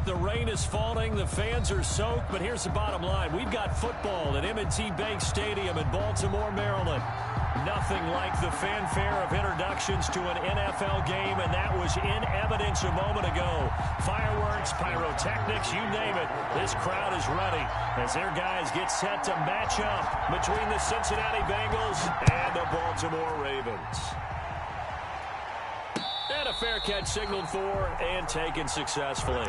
the rain is falling, the fans are soaked, but here's the bottom line. We've got football at M&T Bank Stadium in Baltimore, Maryland. Nothing like the fanfare of introductions to an NFL game, and that was in evidence a moment ago. Fireworks, pyrotechnics, you name it. This crowd is ready as their guys get set to match up between the Cincinnati Bengals and the Baltimore Ravens. And a fair catch signaled for and taken successfully.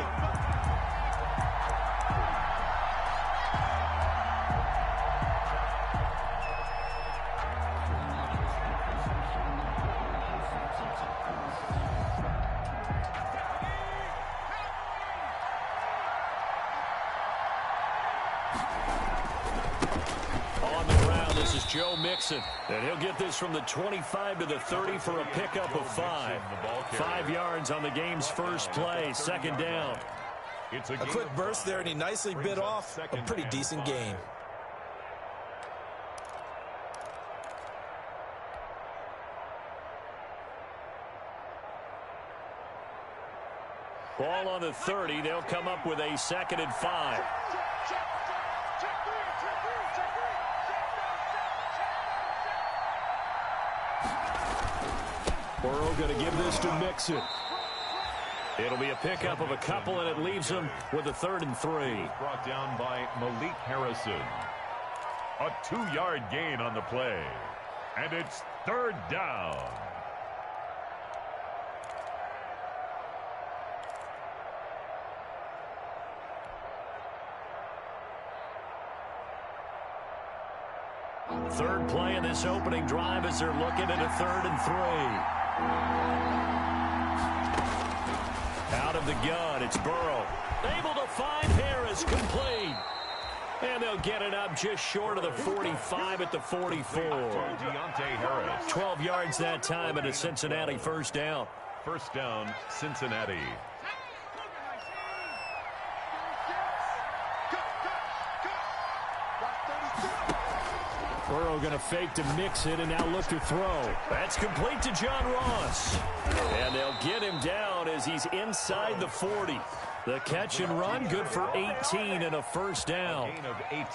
Joe Mixon, and he'll get this from the 25 to the 30 for a pickup of 5. 5 yards on the game's first play, second down. A quick burst there, and he nicely bit off a pretty decent gain. Ball on the 30. They'll come up with a 2nd and 5. Burrow going to give this to Mixon. It'll be a pickup of a couple, and it leaves him with a 3rd and 3. Brought down by Malik Harrison. A 2-yard gain on the play. And it's 3rd down. Third play in this opening drive as they're looking at a 3rd and 3. Out of the gun, it's Burrow. Able to find Harris, complete. And they'll get it up just short of the 45 at the 44. 12 yards that time and a Cincinnati first down. First down, Cincinnati. Burrow going to fake to mix it and now look to throw. That's complete to John Ross. And they'll get him down as he's inside the 40. The catch and run, good for 18 and a first down.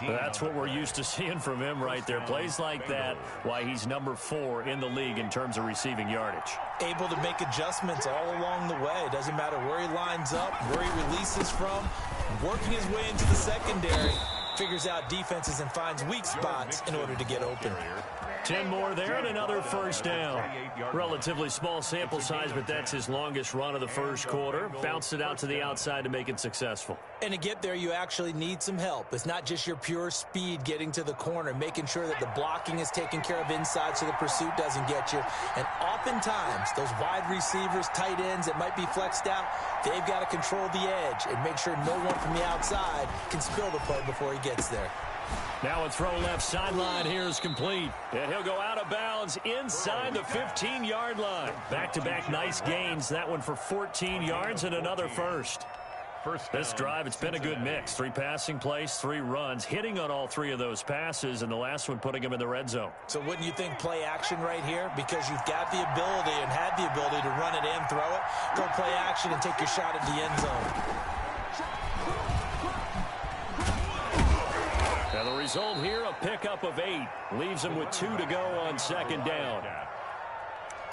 That's what we're used to seeing from him right there. Plays like that, why he's number 4 in the league in terms of receiving yardage. Able to make adjustments all along the way. Doesn't matter where he lines up, where he releases from. Working his way into the secondary. Figures out defenses and finds weak spots in order to get open. 10 more there and another first down. Relatively small sample size, but that's his longest run of the first quarter. Bounced it out to the outside to make it successful. And to get there, you actually need some help. It's not just your pure speed getting to the corner, making sure that the blocking is taken care of inside so the pursuit doesn't get you. And oftentimes, those wide receivers, tight ends that might be flexed out, they've got to control the edge and make sure no one from the outside can spill the play before he gets there. Now a throw left sideline here is complete. And he'll go out of bounds inside the 15-yard line. Back-to-back nice gains. That one for 14 yards and another first. This drive, it's been a good mix. 3 passing plays, 3 runs, hitting on all 3 of those passes, and the last one putting him in the red zone. So wouldn't you think play action right here? Because you've got the ability and had the ability to run it and throw it. Go play action and take your shot at the end zone. Now the result here, a pickup of 8. Leaves him with 2 to go on second down.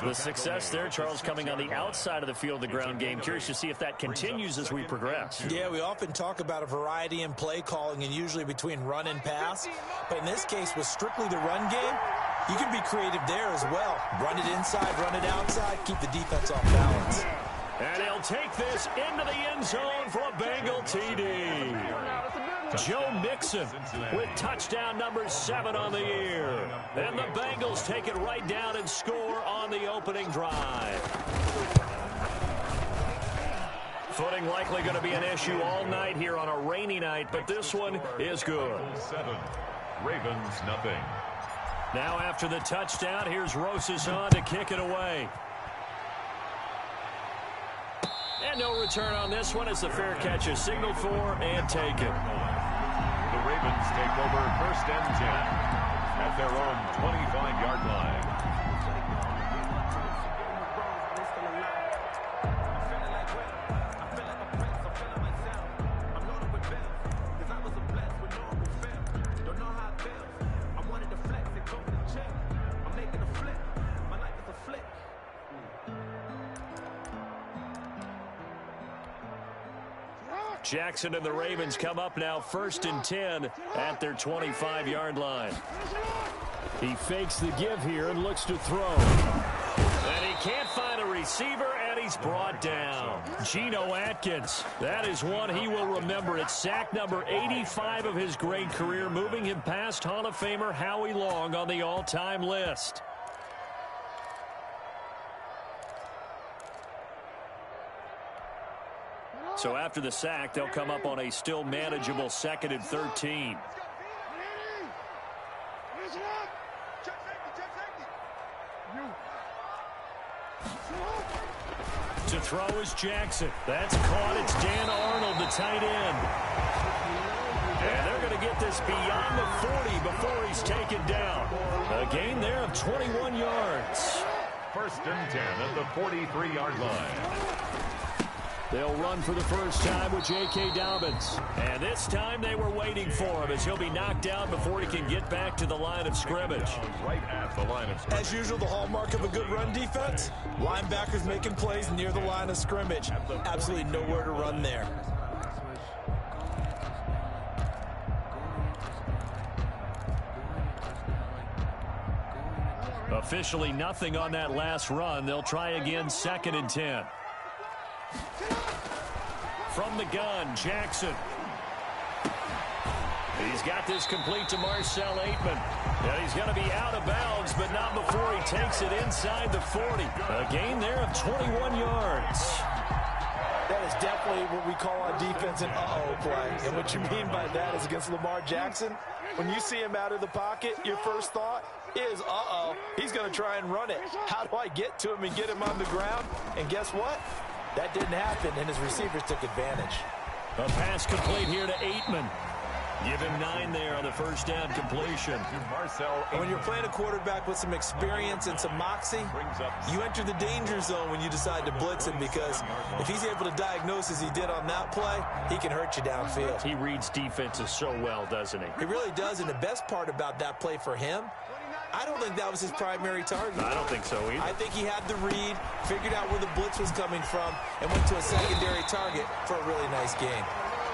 The success there, Charles, coming on the outside of the field, the ground game. Curious to see if that continues as we progress. Yeah, we often talk about a variety in play calling and usually between run and pass. But in this case, with strictly the run game, you can be creative there as well. Run it inside, run it outside, keep the defense off balance. And he'll take this into the end zone for a Bengal TD. Joe Mixon with touchdown number 7 on the year. And the Bengals take it right down and score on the opening drive. Footing likely going to be an issue all night here on a rainy night, but this one is good. 7, Ravens nothing. Now after the touchdown, here's Rosas on to kick it away. And no return on this one as the fair catch is signaled for and taken. The Ravens take over 1st and 10 at their own 25-yard line. Jackson and the Ravens come up now 1st and 10 at their 25-yard line. He fakes the give here and looks to throw. And he can't find a receiver, and he's brought down. Geno Atkins, that is one he will remember. It's sack number 85 of his great career, moving him past Hall of Famer Howie Long on the all-time list. So after the sack, they'll come up on a still manageable 2nd and 13. To throw is Jackson. That's caught. It's Dan Arnold, the tight end. And they're going to get this beyond the 40 before he's taken down. A gain there of 21 yards. 1st and 10 at the 43-yard line. They'll run for the first time with J.K. Dobbins. And this time they were waiting for him as he'll be knocked down before he can get back to the line of scrimmage. Right at the line of scrimmage. As usual, the hallmark of a good run defense, linebackers making plays near the line of scrimmage. Absolutely nowhere to run there. Officially nothing on that last run. They'll try again 2nd and 10. From the gun, Jackson. He's got this complete to Marcel Aitman. And he's going to be out of bounds, but not before he takes it inside the 40. A gain there of 21 yards. That is definitely what we call on defense an uh-oh play. And what you mean by that is against Lamar Jackson, when you see him out of the pocket, your first thought is, uh-oh, he's going to try and run it. How do I get to him and get him on the ground? And guess what? That didn't happen, and his receivers took advantage. A pass complete here to Aitman. Give him 9 there on the first down completion. When you're playing a quarterback with some experience and some moxie, you enter the danger zone when you decide to blitz him, because if he's able to diagnose as he did on that play, he can hurt you downfield. He reads defenses so well, doesn't he? He really does, and the best part about that play for him, I don't think that was his primary target. I don't think so either. I think he had the read, figured out where the blitz was coming from, and went to a secondary target for a really nice game.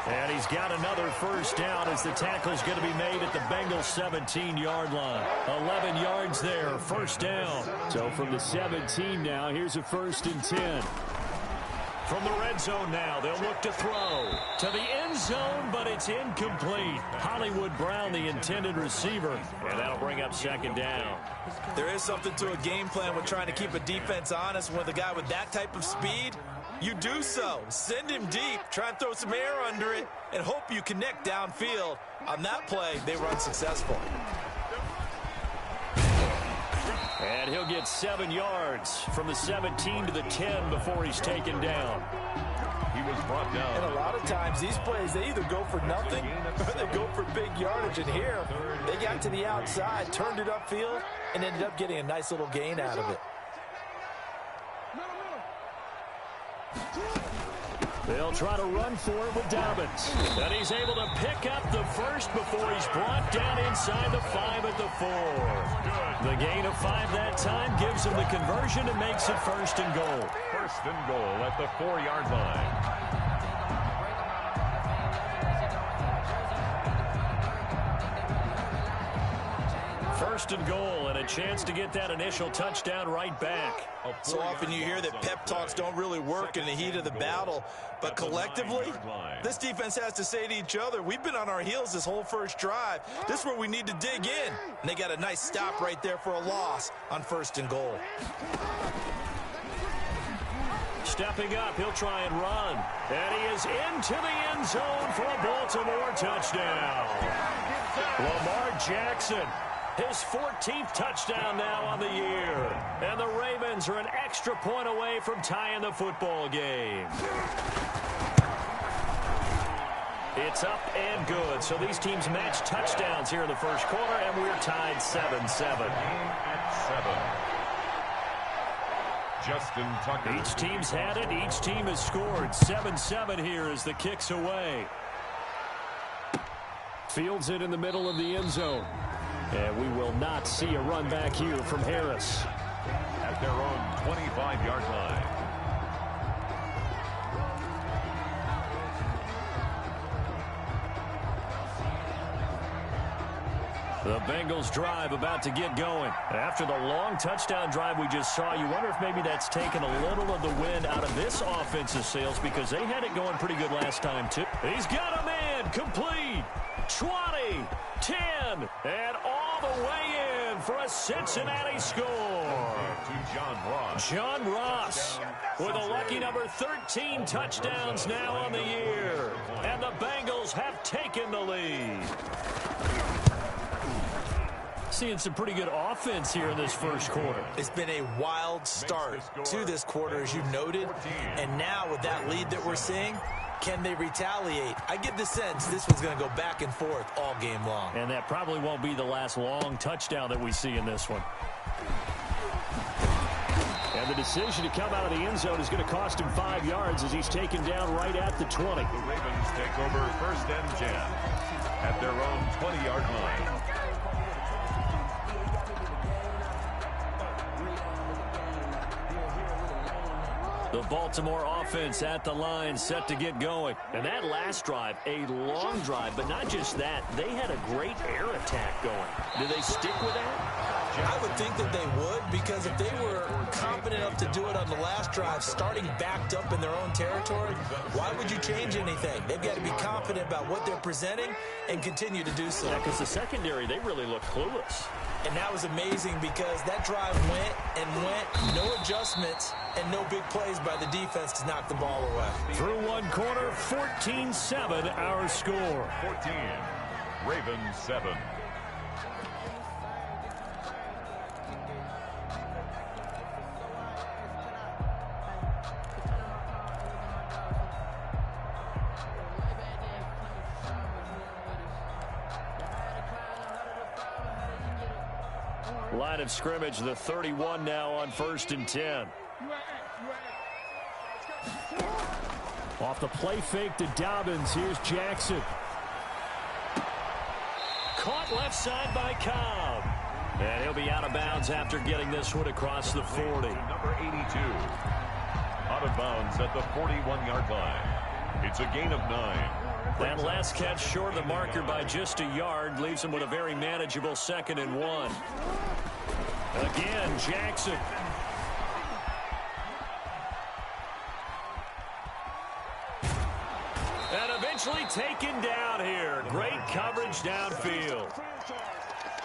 And he's got another first down as the tackle's going to be made at the Bengals 17-yard line. 11 yards there, first down. So from the 17 now, here's a 1st and 10. From the red zone now, they'll look to throw to the end zone, but it's incomplete. Hollywood Brown, the intended receiver, and that'll bring up 2nd down. There is something to a game plan with trying to keep a defense honest. With a guy with that type of speed, you do so. Send him deep, try and throw some air under it, and hope you connect downfield. On that play, they run successful. And he'll get 7 yards from the 17 to the 10 before he's taken down. He was brought down. And a lot of times, these plays, they either go for nothing or they go for big yardage. And here, they got to the outside, turned it upfield, and ended up getting a nice little gain out of it. They'll try to run for it with Dobbins. And he's able to pick up the first before he's brought down inside the 5 at the 4. The gain of 5 that time gives him the conversion and makes it 1st and goal. 1st and goal at the 4-yard line. First and goal, and a chance to get that initial touchdown right back. So often you hear that pep talks don't really work in the heat of the battle, but collectively, this defense has to say to each other, we've been on our heels this whole first drive. This is where we need to dig in. And they got a nice stop right there for a loss on 1st and goal. Stepping up, he'll try and run. And he is into the end zone for a Baltimore touchdown. Lamar Jackson, his 14th touchdown now on the year. And the Ravens are an extra point away from tying the football game. It's up and good. So these teams match touchdowns here in the first quarter, and we're tied 7-7. At 7. Justin Tucker. Each team's had it. Each team has scored. 7-7 here as the kick's away. Fields it in the middle of the end zone. And we will not see a run back here from Harris. At their own 25-yard line. The Bengals drive about to get going. After the long touchdown drive we just saw, you wonder if maybe that's taken a little of the wind out of this offensive sails because they had it going pretty good last time, too. He's got a man complete. 20, 10, and all the way in for a Cincinnati score. To John Ross with a lucky number 13 touchdowns now on the year. And the Bengals have taken the lead. Seeing some pretty good offense here in this first quarter. It's been a wild start to this quarter, as you noted. And now with that lead that we're seeing, can they retaliate? I get the sense this one's going to go back and forth all game long. And that probably won't be the last long touchdown that we see in this one. And the decision to come out of the end zone is going to cost him 5 yards as he's taken down right at the 20. The Ravens take over 1st and 10 at their own 20-yard line. The Baltimore offense at the line, set to get going. And that last drive, a long drive, but not just that. They had a great air attack going. Do they stick with that? I would think that they would, because if they were confident enough to do it on the last drive, starting backed up in their own territory, why would you change anything? They've got to be confident about what they're presenting and continue to do so. Yeah, because the secondary, they really look clueless. And that was amazing because that drive went and went, no adjustments and no big plays by the defense to knock the ball away. Through one quarter, 14-7 our score. 14, Ravens 7. Line of scrimmage, the 31 now on 1st and 10. Off the play fake to Dobbins. Here's Jackson. Caught left side by Cobb. And he'll be out of bounds after getting this one across the 40. Number 82. Out of bounds at the 41-yard line. It's a gain of 9. That last catch short of the marker by just a yard leaves him with a very manageable 2nd and 1. Again, Jackson. And eventually taken down here. Great coverage downfield.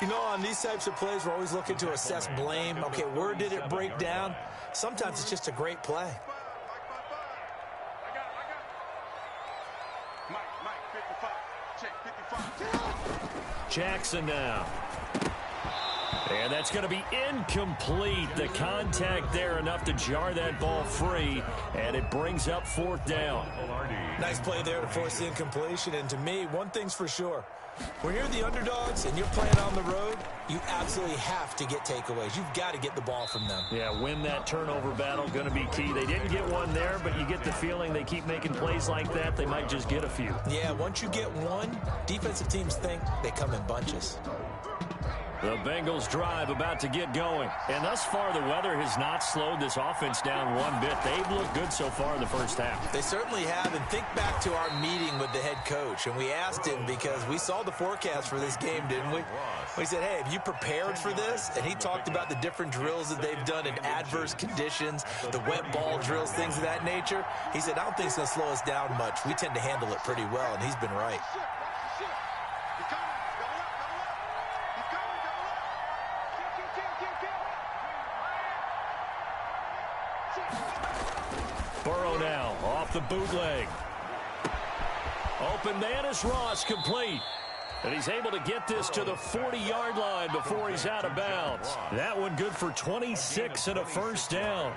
You know, on these types of plays, we're always looking to assess blame. Okay, where did it break down? Sometimes it's just a great play. Jackson now. And that's going to be incomplete. The contact there enough to jar that ball free, and it brings up 4th down. Nice play there to force the incompletion. And to me, one thing's for sure. When you're the underdogs and you're playing on the road, you absolutely have to get takeaways. You've got to get the ball from them. Yeah, win that turnover battle, going to be key. They didn't get one there, but you get the feeling they keep making plays like that, they might just get a few. Yeah, once you get one, defensive teams think they come in bunches. The Bengals drive about to get going. And thus far, the weather has not slowed this offense down one bit. They've looked good so far in the first half. They certainly have. And think back to our meeting with the head coach. And we asked him, because we saw the forecast for this game, didn't we? We said, hey, have you prepared for this? And he talked about the different drills that they've done in adverse conditions, the wet ball drills, things of that nature. He said, I don't think it's going to slow us down much. We tend to handle it pretty well, and he's been right. Burrow now off the bootleg. Open man is Ross, complete. And he's able to get this to the 40-yard line before he's out of bounds. That one good for 26 and a 1st down.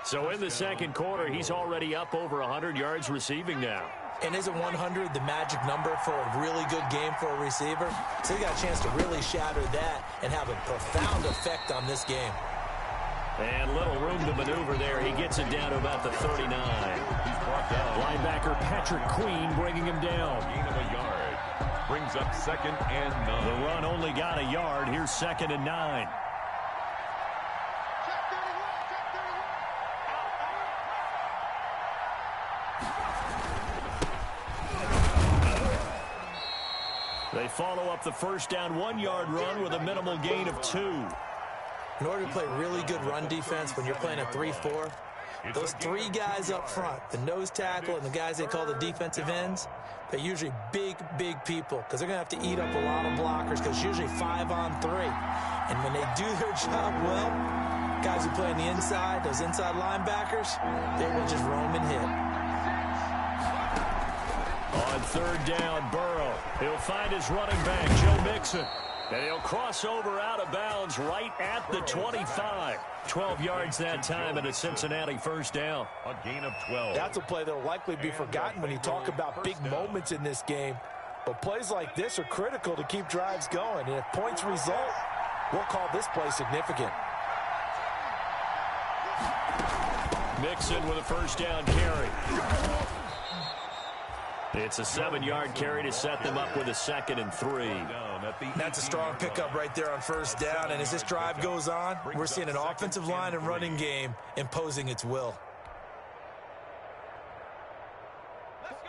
So in the second quarter, he's already up over 100 yards receiving now. And isn't 100 the magic number for a really good game for a receiver? So he got a chance to really shatter that and have a profound effect on this game. And little room to maneuver there. He gets it down to about the 39. He's brought down. Linebacker Patrick Queen bringing him down. Gain of a yard. Brings up 2nd and 9. The run only got a yard. Here's 2nd and 9. They follow up the first down 1-yard run with a minimal gain of 2. In order to play really good run defense when you're playing a 3-4, those 3 guys up front, the nose tackle and the guys they call the defensive ends, they're usually big, big people because they're going to have to eat up a lot of blockers because it's usually 5-on-3. And when they do their job well, guys who play on the inside, those inside linebackers, they will just roam and hit. On third down, Burrow. He'll find his running back, Joe Mixon. And he'll cross over out of bounds right at the 25. 12 yards that time and a Cincinnati first down. A gain of 12. That's a play that will likely be forgotten when you talk about big moments in this game. But plays like this are critical to keep drives going. And if points result, we'll call this play significant. Mixon with a first down carry. It's a 7-yard carry to set them up with a 2nd and 3. That's a strong pickup right there on first down. And as this drive goes on, we're seeing an offensive line and running game imposing its will.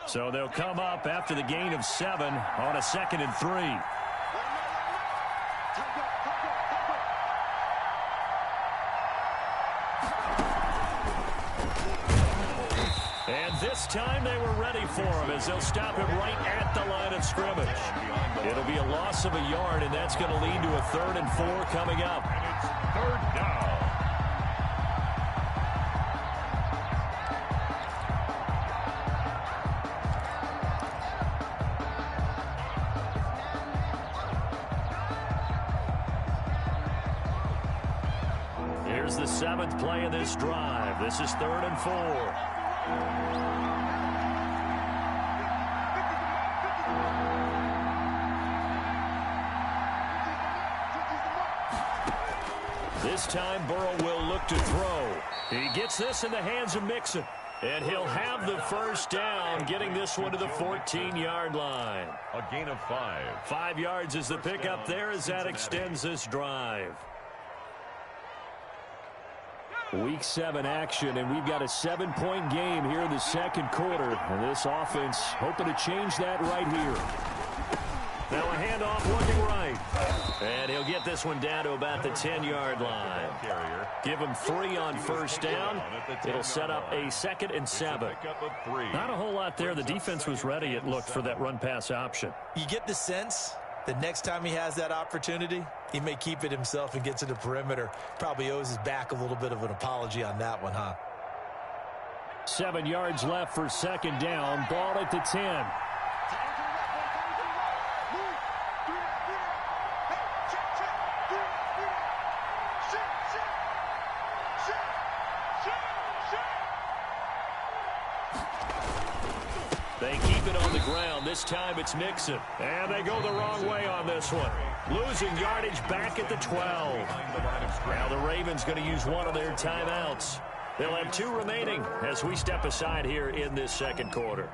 So they'll come up after the gain of 7 on a 2nd and 3. This time they were ready for him as they'll stop him right at the line of scrimmage. It'll be a loss of a yard, and that's going to lead to a 3rd and 4 coming up. And it's 3rd down. Here's the 7th play of this drive. This is 3rd and 4. This time Burrow will look to throw. He gets this in the hands of Mixon. And he'll have the first down, getting this one to the 14-yard line. A gain of 5. 5 yards is the pickup there as that extends this drive. Week 7 action, and we've got a 7-point game here in the second quarter. And this offense hoping to change that right here. Now a handoff looking right. And he'll get this one down to about the 10-yard line. Give him 3 on first down. It'll set up a 2nd and 7. Not a whole lot there. The defense was ready, it looked, for that run-pass option. You get the sense the next time he has that opportunity, he may keep it himself and get to the perimeter. Probably owes his back a little bit of an apology on that one, huh? 7 yards left for 2nd down. Ball at the 10. They keep it on the ground. This time it's Mixon. And they go the wrong way on this one. Losing yardage back at the 12. Now the Ravens going to use one of their timeouts. They'll have 2 remaining as we step aside here in this second quarter.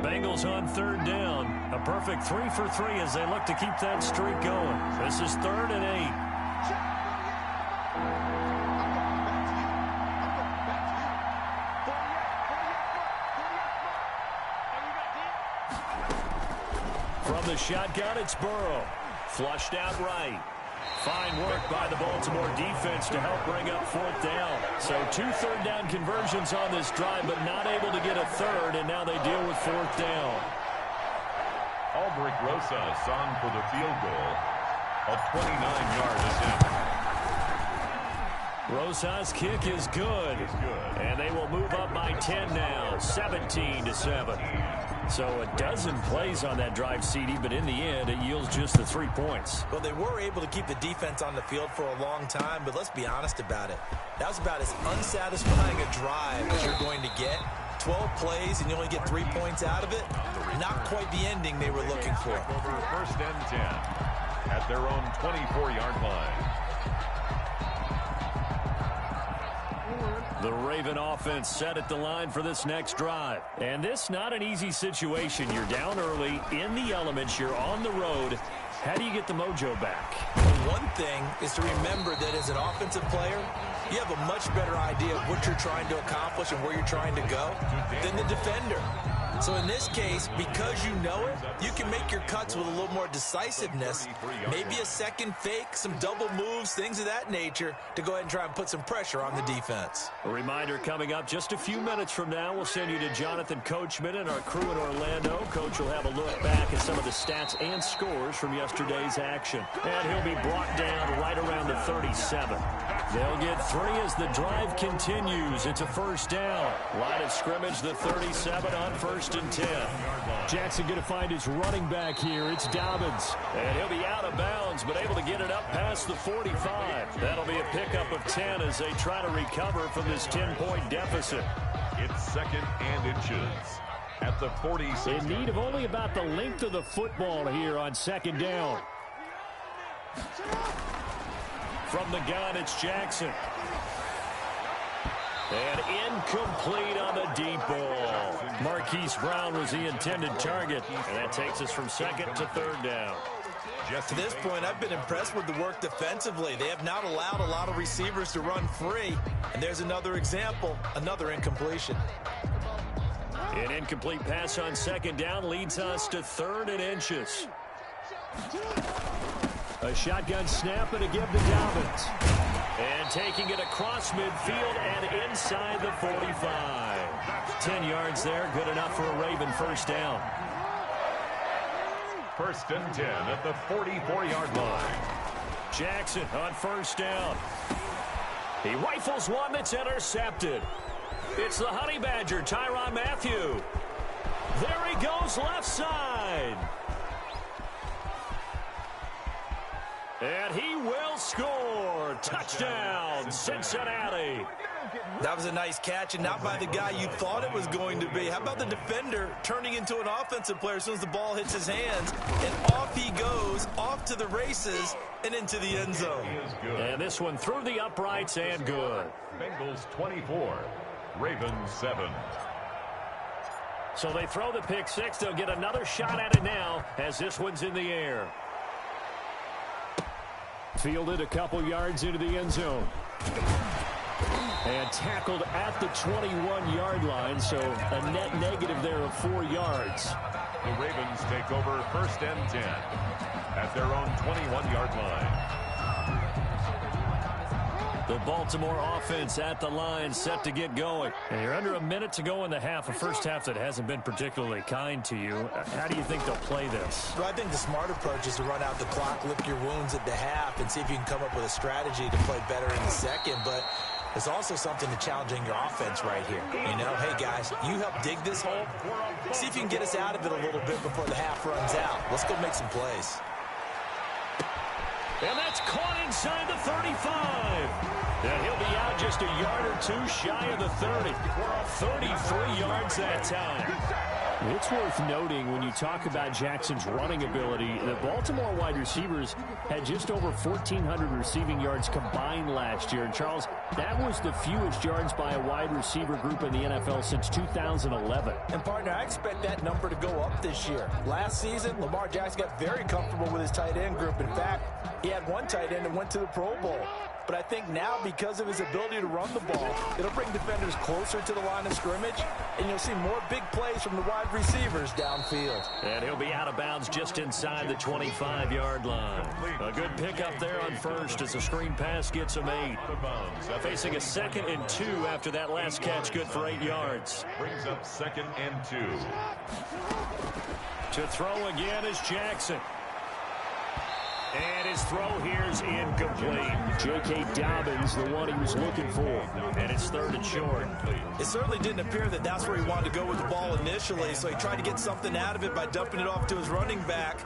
Bengals on 3rd down. A perfect 3 for 3 as they look to keep that streak going. This is 3rd and 8. From the shotgun, it's Burrow. Flushed out right. Fine work by the Baltimore defense to help bring up 4th down. So 2 third-down conversions on this drive, but not able to get a 3rd, and now they deal with 4th down. Aldrich Rosas on for the field goal. A 29-yard attempt. Rosas' kick is good. And they will move up by 10 now, 17-7. So a dozen plays on that drive, CD, but in the end, it yields just the 3 points. Well, they were able to keep the defense on the field for a long time, but let's be honest about it. That was about as unsatisfying a drive as you're going to get. 12 plays and you only get 3 points out of it. Not quite the ending they were looking for. Over 1st and 10 at their own 24-yard line. The Raven offense set at the line for this next drive. And this not an easy situation. You're down early, in the elements, you're on the road, How do you get the mojo back? One thing is to remember that as an offensive player, you have a much better idea of what you're trying to accomplish and where you're trying to go than the defender. So in this case, because you know it, you can make your cuts with a little more decisiveness, maybe a second fake, some double moves, things of that nature, to go ahead and try and put some pressure on the defense. A reminder coming up just a few minutes from now, we'll send you to Jonathan Coachman and our crew in Orlando. Coach will have a look back at some of the stats and scores from yesterday's action. And he'll be brought down right around the 37. They'll get 3 as the drive continues. It's a first down. Line of scrimmage, the 37 on first and 10. Jackson going to find his running back here. It's Dobbins. And he'll be out of bounds, but able to get it up past the 45. That'll be a pickup of 10 as they try to recover from this 10-point deficit. It's second and inches at the 46. In need of only about the length of the football here on second down. From the gun, it's Jackson. And incomplete on the deep ball. Marquise Brown was the intended target. And that takes us from second to third down. To this point, I've been impressed with the work defensively. They have not allowed a lot of receivers to run free. And there's another example, another incompletion. An incomplete pass on second down leads us to third and inches. A shotgun snap and a give to Dobbins. And taking it across midfield and inside the 45. 10 yards there, good enough for a Raven first down. First and 10 at the 44-yard line. Jackson on first down. He rifles one that's intercepted. It's the Honey Badger, Tyrann Mathieu. There he goes left side. And he will score. Touchdown, Cincinnati. That was a nice catch, and not by the guy you thought it was going to be. How about the defender turning into an offensive player as soon as the ball hits his hands? And off he goes, off to the races, and into the end zone. And this one through the uprights and good. Bengals 24, Ravens 7. So they throw the pick six. They'll get another shot at it now as this one's in the air. Fielded a couple yards into the end zone. And tackled at the 21-yard line, so a net negative there of 4 yards. The Ravens take over first and 10 at their own 21-yard line. The Baltimore offense at the line, set to get going. And you're under a minute to go in the half, a first half that hasn't been particularly kind to you. How do you think they'll play this? Well, I think the smart approach is to run out the clock, lick your wounds at the half, and see if you can come up with a strategy to play better in the second. But there's also something to challenging your offense right here. You know, hey, guys, you help dig this hole. See if you can get us out of it a little bit before the half runs out. Let's go make some plays. And that's caught inside the 35. And he'll be out just a yard or two shy of the 30. 33 yards that time. It's worth noting when you talk about Jackson's running ability, the Baltimore wide receivers had just over 1,400 receiving yards combined last year. And Charles, that was the fewest yards by a wide receiver group in the NFL since 2011. And partner, I expect that number to go up this year. Last season, Lamar Jackson got very comfortable with his tight end group. In fact, he had one tight end that went to the Pro Bowl. But I think now, because of his ability to run the ball, it'll bring defenders closer to the line of scrimmage, and you'll see more big plays from the wide receivers downfield. And he'll be out of bounds just inside the 25-yard line. A good pickup there on first as the screen pass gets him 8. Facing a second and 2 after that last catch, good for 8 yards. Brings up second and 2. To throw again is Jackson. And his throw here's incomplete. J.K. Dobbins, the one he was looking for. And it's third and short. It certainly didn't appear that that's where he wanted to go with the ball initially, so he tried to get something out of it by dumping it off to his running back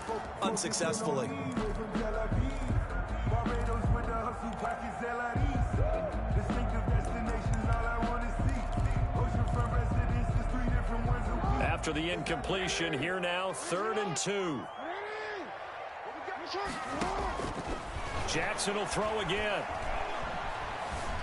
unsuccessfully. After the incompletion, here now, third and 2. Jackson will throw again.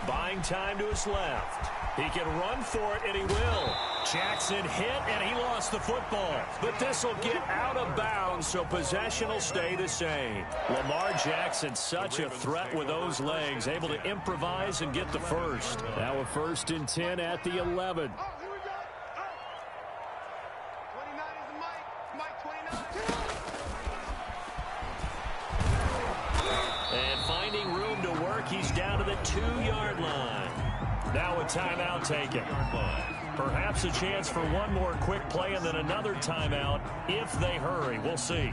Buying time to his left. He can run for it, and he will. Jackson hit, and he lost the football. But this will get out of bounds, so possession will stay the same. Lamar Jackson, such a threat with those legs, able to improvise and get the first. Now a 1st and 10 at the 11. And finding room to work, he's down to the 2-yard line. Now a timeout taken. Perhaps a chance for one more quick play and then another timeout if they hurry. We'll see.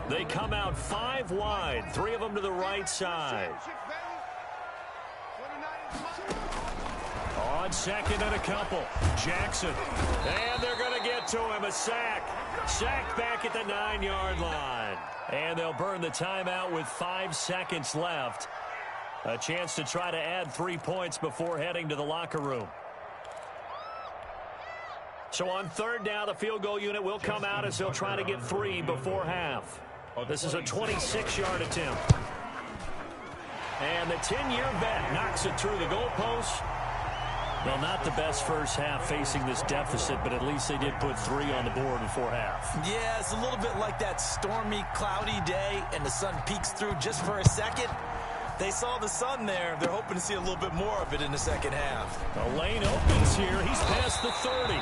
They come out 5 wide, 3 of them to the right side. On 2nd and a couple. Jackson. And they're going to get to him. A sack. Sacked back at the 9-yard line. And they'll burn the timeout with 5 seconds left. A chance to try to add 3 points before heading to the locker room. So on 3rd down, the field goal unit will come out as they'll try to get 3 before half. This is a 26-yard attempt. And the 10-year vet knocks it through the goalpost. Well, not the best first half facing this deficit, but at least they did put 3 on the board before half. Yeah, it's a little bit like that stormy, cloudy day, and the sun peeks through just for a second. They saw the sun there. They're hoping to see a little bit more of it in the second half. The lane opens here. He's past the 30.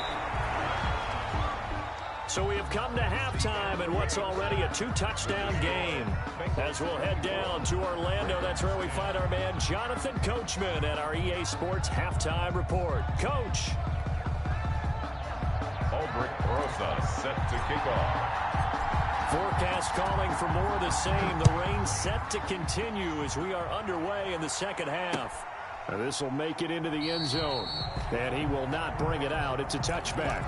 So we have come to halftime in what's already a 2-touchdown game. As we'll head down to Orlando, that's where we find our man Jonathan Coachman at our EA Sports Halftime Report. Coach. Aldrich Rosa set to kick off. Forecast calling for more of the same. The rain set to continue as we are underway in the second half. This will make it into the end zone. And he will not bring it out. It's a touchback.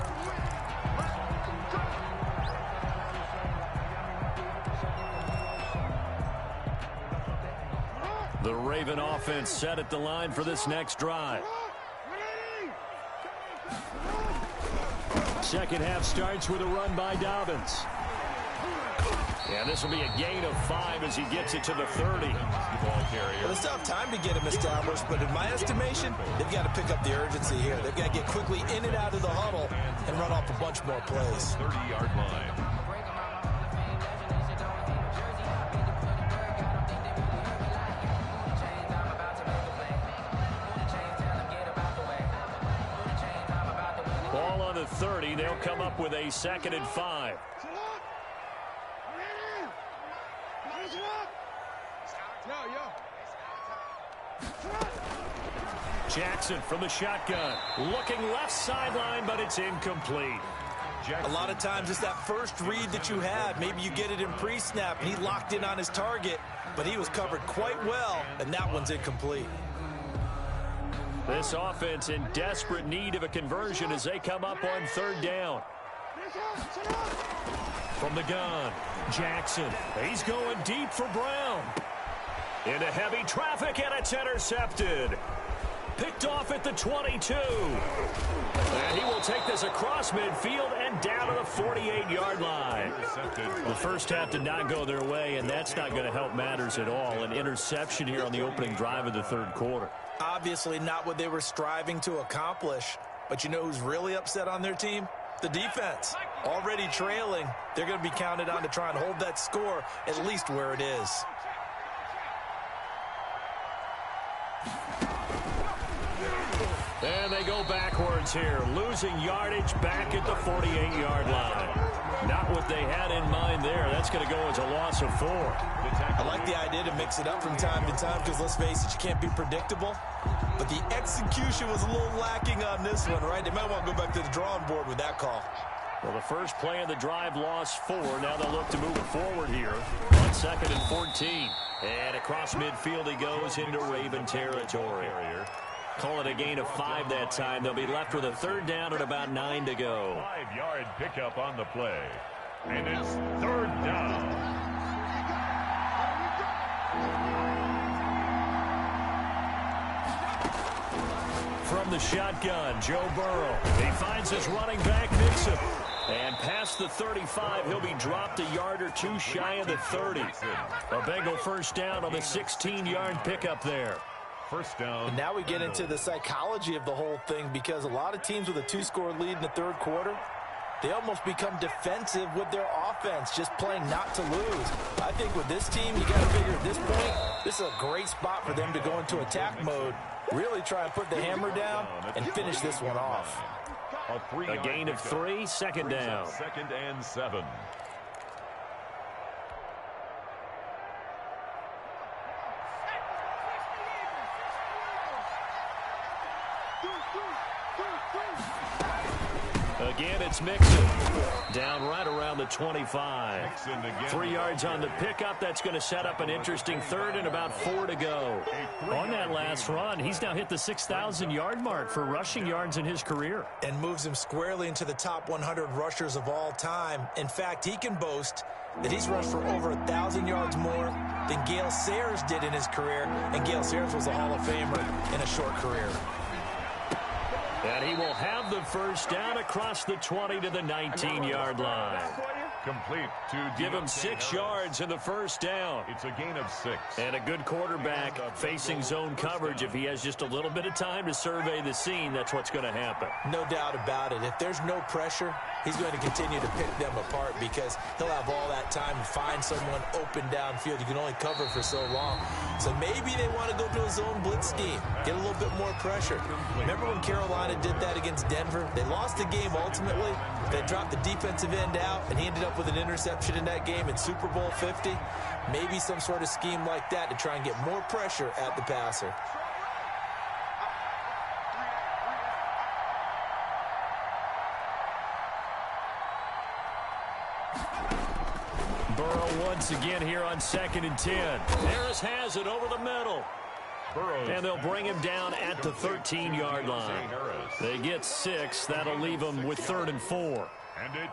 The Raven offense set at the line for this next drive. Second half starts with a run by Dobbins. Yeah, this will be a gain of 5 as he gets it to the 30. Well, it's tough time to get him established, but in my estimation, they've got to pick up the urgency here. They've got to get quickly in and out of the huddle and run off a bunch more plays. 30-yard line. Ball on the 30. They'll come up with a 2nd and 5. Jackson from the shotgun. Looking left sideline, but it's incomplete. A lot of times it's that first read that you had. Maybe you get it in pre-snap, and he locked in on his target, but he was covered quite well, and that one's incomplete. This offense in desperate need of a conversion as they come up on 3rd down. From the gun, Jackson. He's going deep for Brown. Into heavy traffic, and it's intercepted. Picked off at the 22. And he will take this across midfield and down to the 48-yard line. The first half did not go their way, and that's not going to help matters at all. An interception here on the opening drive of the 3rd quarter. Obviously not what they were striving to accomplish. But you know who's really upset on their team? The defense. Already trailing. They're going to be counted on to try and hold that score at least where it is. And they go backwards here, losing yardage back at the 48-yard line. Not what they had in mind there. That's going to go as a loss of 4. I like the idea to mix it up from time to time because, let's face it, you can't be predictable. But the execution was a little lacking on this one, right? They might want to go back to the drawing board with that call. Well, the first play of the drive lost 4. Now they'll look to move it forward here on 2nd and 14. And across midfield he goes into Raven territory. Call it a gain of 5 that time. They'll be left with a 3rd down and about 9 to go. 5-yard pickup on the play. And it's 3rd down. From the shotgun, Joe Burrow. He finds his running back, Nixon. And past the 35, he'll be dropped a yard or two shy of the 30. A Bengal first down on the 16-yard pickup there. First down. And now we get into the psychology of the whole thing, because a lot of teams with a 2-score lead in the third quarter, they almost become defensive with their offense, just playing not to lose. I think with this team, you got to figure at this point, this is a great spot for them to go into attack mode, really try and put the hammer down and finish this one off. A gain of 3, second down. Second and 7. Again, it's Mixon. Down right around the 25. 3 yards on the pickup. That's going to set up an interesting third and about 4 to go. On that last run, he's now hit the 6,000-yard mark for rushing yards in his career. And moves him squarely into the top 100 rushers of all time. In fact, he can boast that he's rushed for over 1,000 yards more than Gale Sayers did in his career. And Gale Sayers was a Hall of Famer in a short career. And he will have the first down across the 20 to the 19-yard line. Complete to Give him 6 yards in the first down. It's a gain of 6. And a good quarterback facing zone coverage. If he has just a little bit of time to survey the scene, that's what's going to happen. No doubt about it. If there's no pressure, he's going to continue to pick them apart, because he'll have all that time to find someone open downfield. You can only cover for so long. So maybe they want to go to a zone blitz scheme, get a little bit more pressure. Remember when Carolina did that against Denver? They lost the game ultimately. They dropped the defensive end out, and he ended up with an interception in that game in Super Bowl 50. Maybe some sort of scheme like that to try and get more pressure at the passer. Burrow once again here on 2nd and 10. Harris has it over the middle. And they'll bring him down at the 13-yard line. They get 6. That'll leave them with 3rd and 4.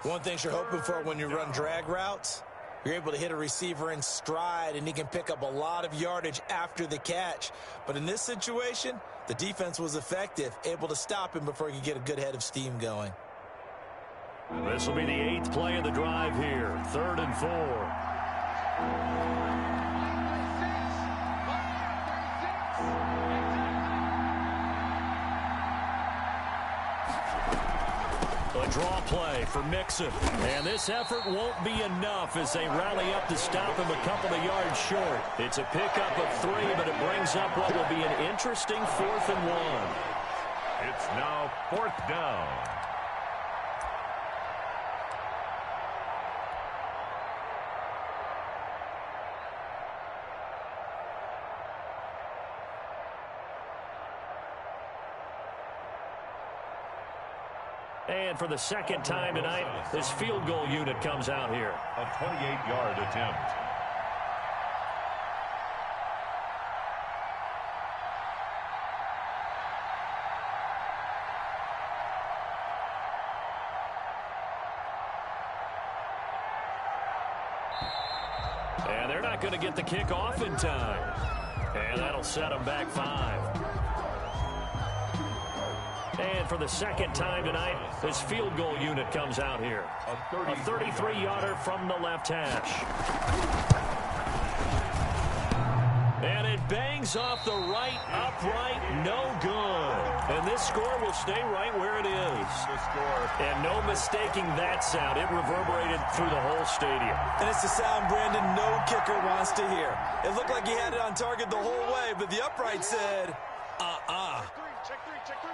One thing you're hoping for when you run drag routes, you're able to hit a receiver in stride, and he can pick up a lot of yardage after the catch. But in this situation, the defense was effective, able to stop him before he could get a good head of steam going. This will be the 8th play of the drive here. 3rd and 4. A draw play for Mixon. And this effort won't be enough as they rally up to stop him a couple of yards short. It's a pickup of 3, but it brings up what will be an interesting 4th and 1. It's now 4th down. And for the second time tonight, this field goal unit comes out here. A 28-yard attempt. And they're not going to get the kick off in time. And that'll set them back 5. And for the second time tonight, this field goal unit comes out here. A 33-yarder from the left hash. And it bangs off the right upright, no good. And this score will stay right where it is. And no mistaking that sound. It reverberated through the whole stadium. And it's the sound Brandon no kicker wants to hear. It looked like he had it on target the whole way, but the upright said, Check three.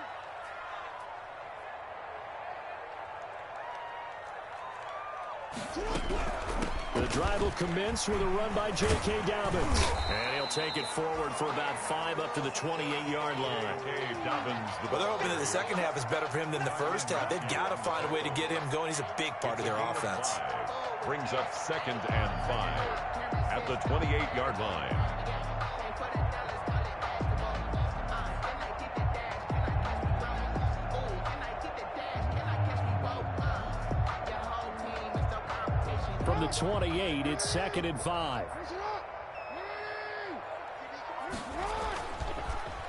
The drive will commence with a run by J.K. Dobbins. And he'll take it forward for about 5 up to the 28-yard line. Well, they're hoping that the second half is better for him than the first half. They've got to find a way to get him going. He's a big part of their offense. Brings up 2nd and 5 at the 28-yard line. From the 28, it's 2nd and 5.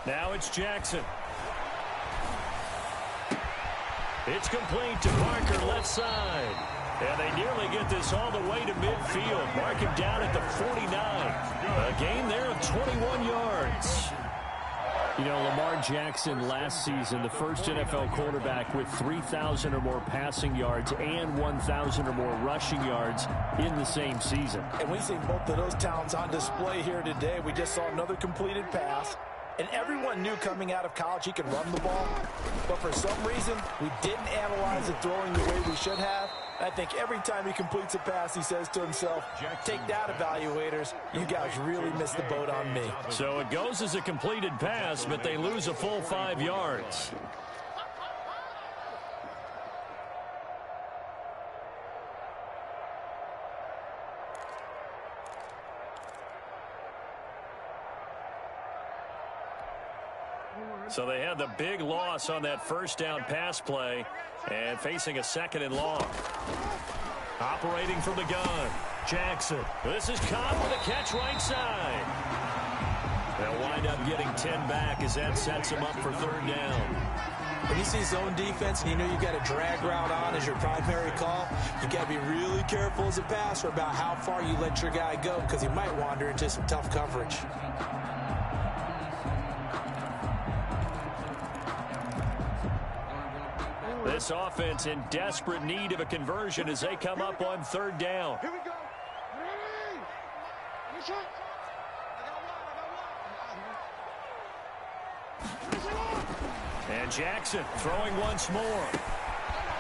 Now it's Jackson. It's complete to Parker, left side. And they nearly get this all the way to midfield. Mark him down at the 49. A gain there of 21 yards. You know, Lamar Jackson last season, the first NFL quarterback with 3,000 or more passing yards and 1,000 or more rushing yards in the same season. And we see both of those talents on display here today. We just saw another completed pass. And everyone knew coming out of college he could run the ball. But for some reason, we didn't analyze the throwing the way we should have. I think every time he completes a pass, he says to himself, take that, evaluators. You guys really missed the boat on me. So it goes as a completed pass, but they lose a full 5 yards. So they had the big loss on that first down pass play and facing a 2nd and long. Operating from the gun, Jackson. This is caught with a catch right side. They'll wind up getting 10 back as that sets them up for 3rd down. When you see zone defense and you know you've got a drag route on as your primary call, you got to be really careful as a passer about how far you let your guy go because he might wander into some tough coverage. This offense in desperate need of a conversion as they come up on 3rd down. Here we go. And Jackson throwing once more.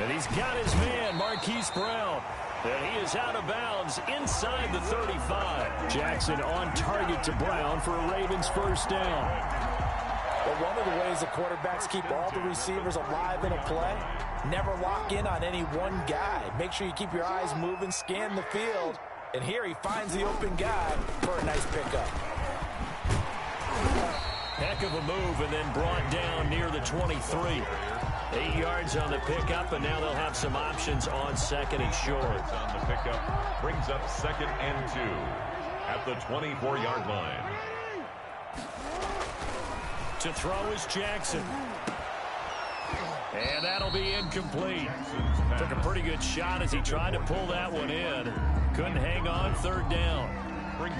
And he's got his man, Marquise Brown. And he is out of bounds inside the 35. Jackson on target to Brown for a Ravens 1st down. But one of the ways the quarterbacks keep all the receivers alive in a play, never lock in on any one guy. Make sure you keep your eyes moving, scan the field. And here he finds the open guy for a nice pickup. Heck of a move and then brought down near the 23. 8 yards on the pickup, and now they'll have some options on 2nd and short. On the pickup brings up 2nd and 2 at the 24-yard line. To throw is Jackson. And that'll be incomplete. Took a pretty good shot as he tried to pull that one in. Couldn't hang on 3rd down.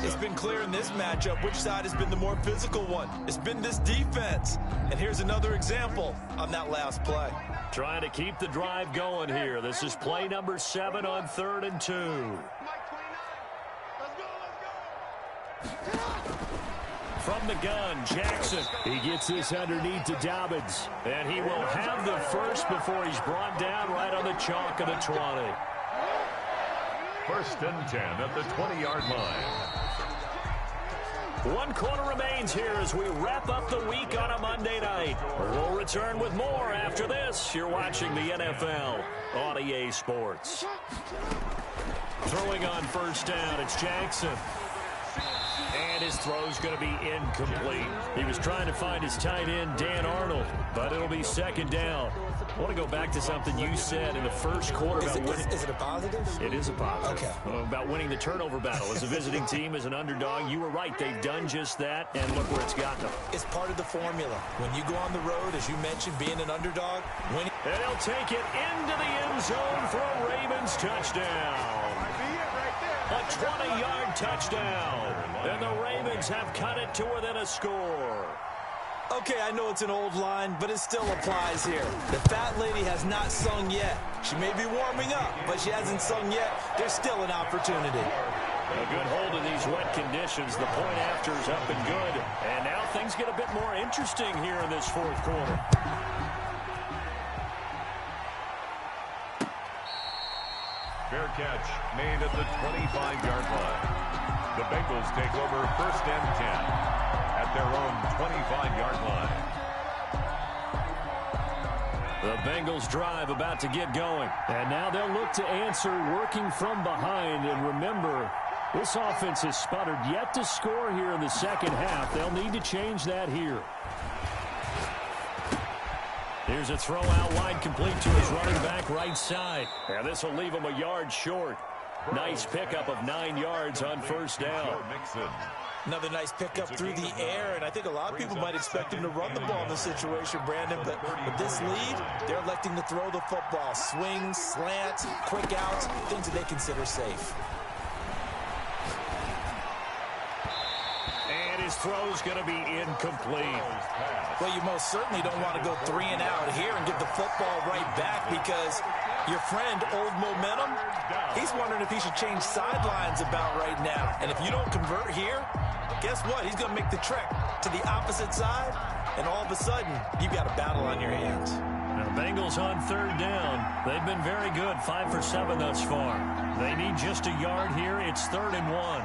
It's been clear in this matchup which side has been the more physical one. It's been this defense. And here's another example on that last play. Trying to keep the drive going here. This is play number 7 on 3rd and 2. From the gun, Jackson. He gets this underneath to Dobbins. And he will have the first before he's brought down right on the chalk of the 20. 1st and 10 at the 20-yard line. 1 quarter remains here as we wrap up the week on a Monday night. We'll return with more after this. You're watching the NFL on EA Sports. Throwing on 1st down, it's Jackson. And his throw's going to be incomplete. He was trying to find his tight end, Dan Arnold, but it'll be 2nd down. I want to go back to something you said in the first quarter. Is it a positive? It is a positive. Okay. About winning the turnover battle. As a visiting team, as an underdog, you were right. They've done just that, and look where it's gotten them. It's part of the formula. When you go on the road, as you mentioned, being an underdog, winning. And he'll take it into the end zone for a Ravens touchdown. A 20-yard touchdown. And the Ravens have cut it to within a score. Okay, I know it's an old line, but it still applies here. The fat lady has not sung yet. She may be warming up, but she hasn't sung yet. There's still an opportunity. A good hold of these wet conditions. The point after is up and good. And now things get a bit more interesting here in this 4th quarter. Fair catch made at the 25-yard line. The Bengals take over 1st and 10 at their own 25-yard line. The Bengals drive about to get going. And now they'll look to answer working from behind. And remember, this offense has sputtered yet to score here in the 2nd half. They'll need to change that here. Here's a throw out wide, complete to his running back right side. And this will leave him a yard short. Nice pickup of 9 yards on first down. Another nice pickup through the air, and I think a lot of people might expect him to run the ball in this situation, Brandon, but with this lead, they're electing to throw the football. Swings, slants, quick outs, things that they consider safe. And his throw's going to be incomplete. Well, you most certainly don't want to go 3 and out here and give the football right back because your friend, Old Momentum, he's wondering if he should change sidelines about right now. And if you don't convert here, guess what? He's going to make the trek to the opposite side, and all of a sudden, you've got a battle on your hands. Now, Bengals on third down. They've been very good, 5 for 7 thus far. They need just a yard here. It's 3rd and 1.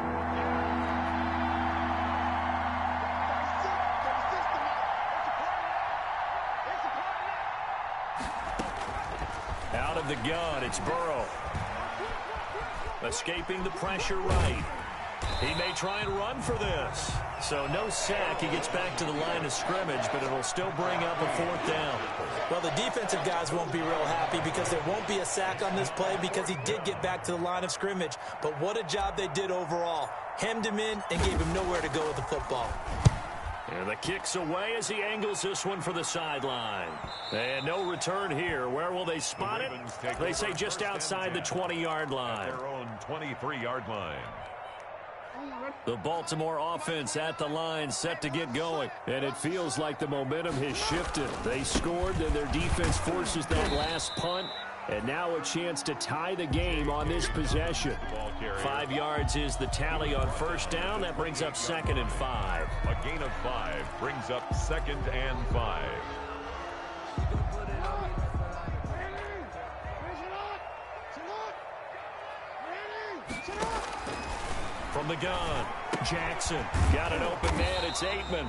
Out of the gun, it's Burrow. Escaping the pressure right. He may try and run for this. So no sack. He gets back to the line of scrimmage, but it'll still bring up a 4th down. Well, the defensive guys won't be real happy because there won't be a sack on this play because he did get back to the line of scrimmage. But what a job they did overall. Hemmed him in and gave him nowhere to go with the football. And the kick's away as he angles this one for the sideline. And no return here. Where will they spot it? They say just outside the 20-yard line. Their own 23-yard line. The Baltimore offense at the line, set to get going. And it feels like the momentum has shifted. They scored, then their defense forces that last punt. And now a chance to tie the game on this possession. 5 yards is the tally on first down. That brings up 2nd and 5. A gain of 5 brings up 2nd and 5. From the gun, Jackson got an open man. It's Aitman.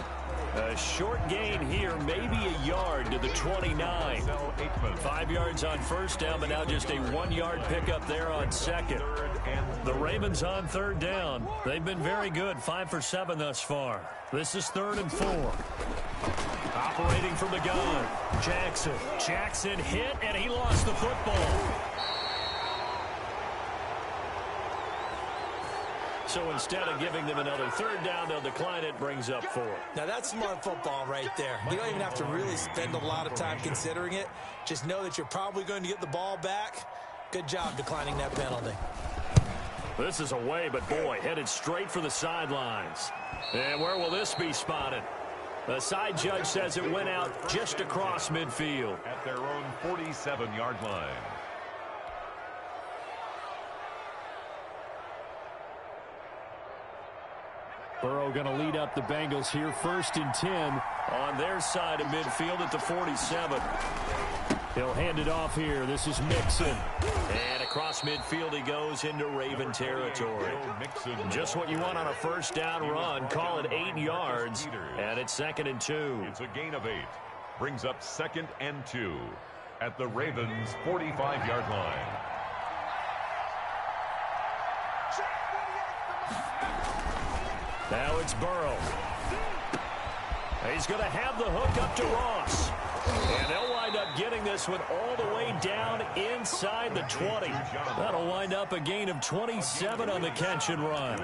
A short gain here, maybe a yard to the 29. 5 yards on first down, but now just a 1-yard pickup there on second. The Ravens on third down. They've been very good, 5 for 7 thus far. This is 3rd and 4. Operating from the gun, Jackson. Jackson hit, and he lost the football. So instead of giving them another 3rd down, they'll decline it, brings up 4. Now, that's smart football right there. You don't even have to really spend a lot of time considering it. Just know that you're probably going to get the ball back. Good job declining that penalty. This is away, but boy, headed straight for the sidelines. And where will this be spotted? The side judge says it went out just across midfield. At their own 47-yard line. Burrow going to lead up the Bengals here, 1st and 10 on their side of midfield at the 47. He'll hand it off here. This is Mixon. And across midfield he goes into Raven territory. Just what you want on a first down run. Call it 8 yards. And it's 2nd and 2. It's a gain of 8. Brings up 2nd and 2 at the Ravens' 45-yard line. Now it's Burrow. He's going to have the hook up to Ross. And they'll wind up getting this one all the way down inside the 20. That'll wind up a gain of 27 on the catch and run.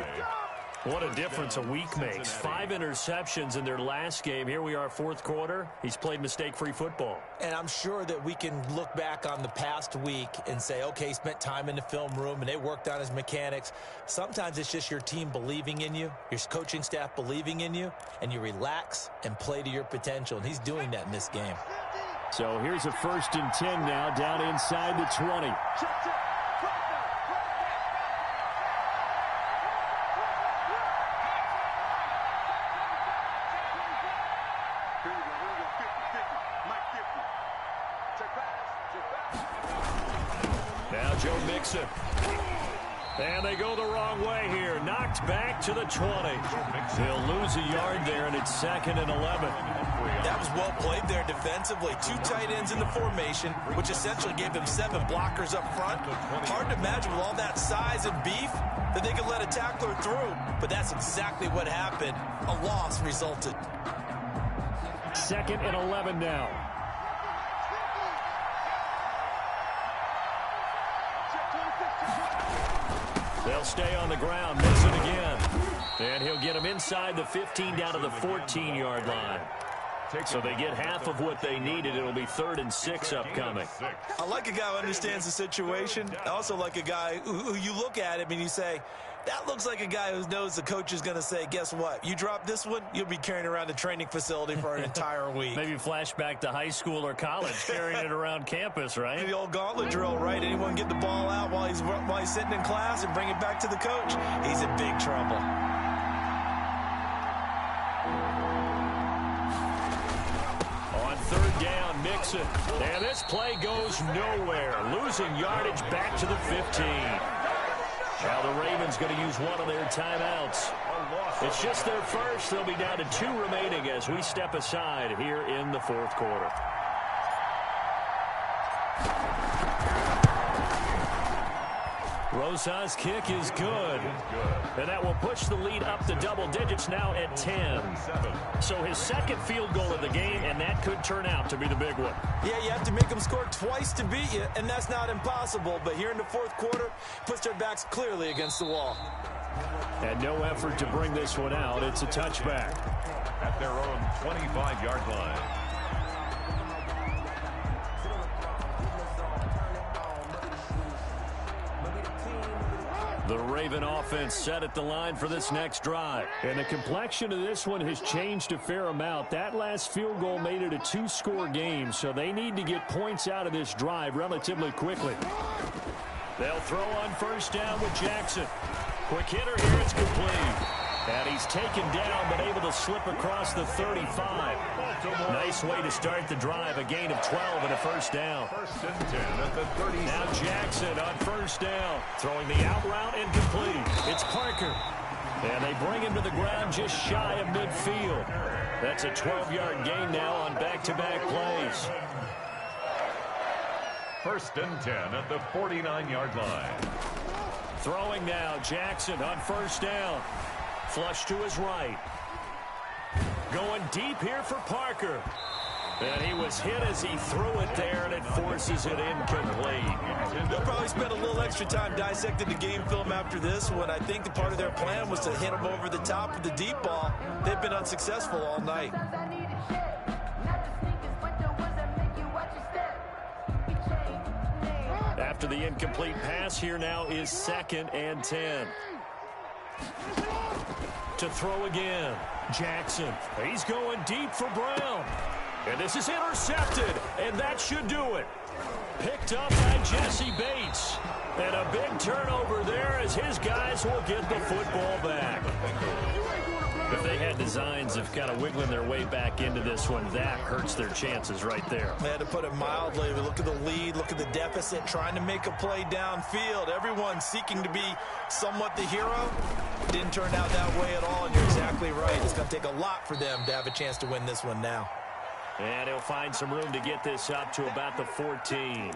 What a difference a week makes. 5 interceptions in their last game. Here we are, 4th quarter. He's played mistake-free football. And I'm sure that we can look back on the past week and say, okay, he spent time in the film room and they worked on his mechanics. Sometimes it's just your team believing in you, your coaching staff believing in you, and you relax and play to your potential. And he's doing that in this game. So here's a 1st and 10 now down inside the 20. And they go the wrong way here. Knocked back to the 20. They'll lose a yard there, and it's 2nd and 11. That was well played there defensively. 2 tight ends in the formation, which essentially gave them 7 blockers up front. Hard to imagine with all that size and beef that they could let a tackler through. But that's exactly what happened. A loss resulted. 2nd and 11 now. They'll stay on the ground, miss it again. And he'll get them inside the 15 down to the 14-yard line. So they get half of what they needed. It'll be 3rd and 6 upcoming. I like a guy who understands the situation. I also like a guy who you look at him and you say, that looks like a guy who knows the coach is going to say, guess what? You drop this one, you'll be carrying around the training facility for an entire week. Maybe flashback to high school or college, carrying it around campus, right? The old gauntlet drill, right? Anyone get the ball out while he's sitting in class and bring it back to the coach? He's in big trouble. On 3rd down, Mixon. And this play goes nowhere. Losing yardage back to the 15. Now the Ravens going to use one of their timeouts. It's just their first. They'll be down to 2 remaining as we step aside here in the 4th quarter. Rosas' kick is good. And that will push the lead up to double digits now at 10. So his 2nd field goal of the game, and that could turn out to be the big one. Yeah, you have to make them score twice to beat you, and that's not impossible. But here in the 4th quarter, puts their backs clearly against the wall. And no effort to bring this one out. It's a touchback. At their own 25-yard line. The Raven offense set at the line for this next drive. And the complexion of this one has changed a fair amount. That last field goal made it a 2-score game, so they need to get points out of this drive relatively quickly. They'll throw on 1st down with Jackson. Quick hitter here, it's complete. And he's taken down, but able to slip across the 35. Nice way to start the drive, a gain of 12 and a 1st down. 1st and 10 at the 30. Now Jackson on 1st down, throwing the out route incomplete. It's Parker. And they bring him to the ground just shy of midfield. That's a 12-yard gain now on back-to-back plays. 1st and 10 at the 49-yard line. Throwing now, Jackson on 1st down. Flush to his right. Going deep here for Parker. And he was hit as he threw it there, and it forces it incomplete. They'll probably spend a little extra time dissecting the game film after this one. I think the part of their plan was to hit him over the top with the deep ball. They've been unsuccessful all night. After the incomplete pass, here now is 2nd and 10. To throw again, Jackson. He's going deep for Brown. And this is intercepted, and that should do it. Picked up by Jesse Bates. And a big turnover there as his guys will get the football back. If they had designs of kind of wiggling their way back into this one, that hurts their chances right there. They had to put it mildly. Look at the lead, look at the deficit, trying to make a play downfield. Everyone seeking to be somewhat the hero. Didn't turn out that way at all, and you're exactly right. It's going to take a lot for them to have a chance to win this one now. And he'll find some room to get this up to about the 14.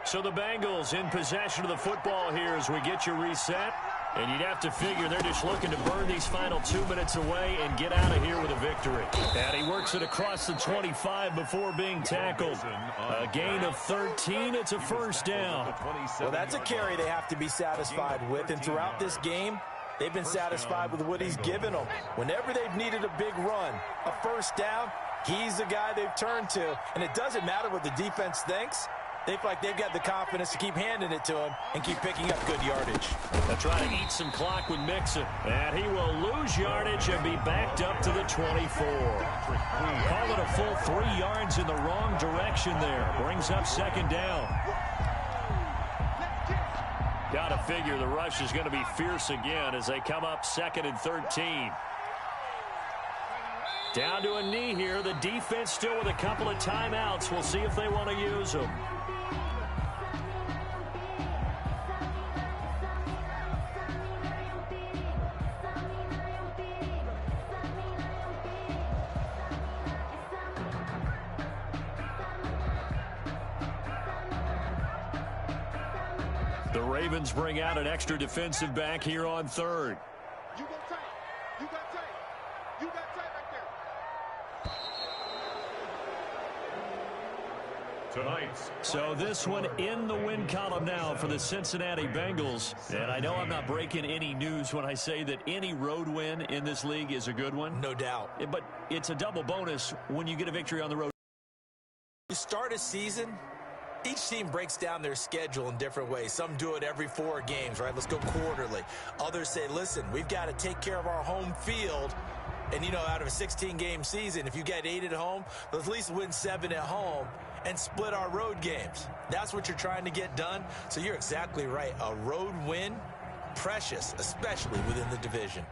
So the Bengals in possession of the football here as we get you reset. And you'd have to figure they're just looking to burn these final 2 minutes away and get out of here with a victory. And he works it across the 25 before being tackled. A gain of 13. It's a 1st down. Well, that's a carry they have to be satisfied with. And throughout this game, they've been satisfied with what he's given them. Whenever they've needed a big run, a 1st down, he's the guy they've turned to. And it doesn't matter what the defense thinks. They feel like they've got the confidence to keep handing it to him and keep picking up good yardage. They'll try to eat some clock with Mixon. And he will lose yardage and be backed up to the 24. Call it a full 3 yards in the wrong direction there. Brings up 2nd down. Got to figure the rush is going to be fierce again as they come up 2nd and 13. Down to a knee here. The defense still with a couple of timeouts. We'll see if they want to use them. The Ravens bring out an extra defensive back here on 3rd. You got tight. You got tight. You got tight right there. tonight's. So this one in the win column now for the Cincinnati Bengals. And I know I'm not breaking any news when I say that any road win in this league is a good one. No doubt. But it's a double bonus when you get a victory on the road. You start a season, each team breaks down their schedule in different ways. Some do it every 4 games, right? Let's go quarterly. Others say, listen, we've got to take care of our home field. And, you know, out of a 16-game season, if you get 8 at home, let's at least win 7 at home and split our road games. That's what you're trying to get done. So you're exactly right. A road win, precious, especially within the division.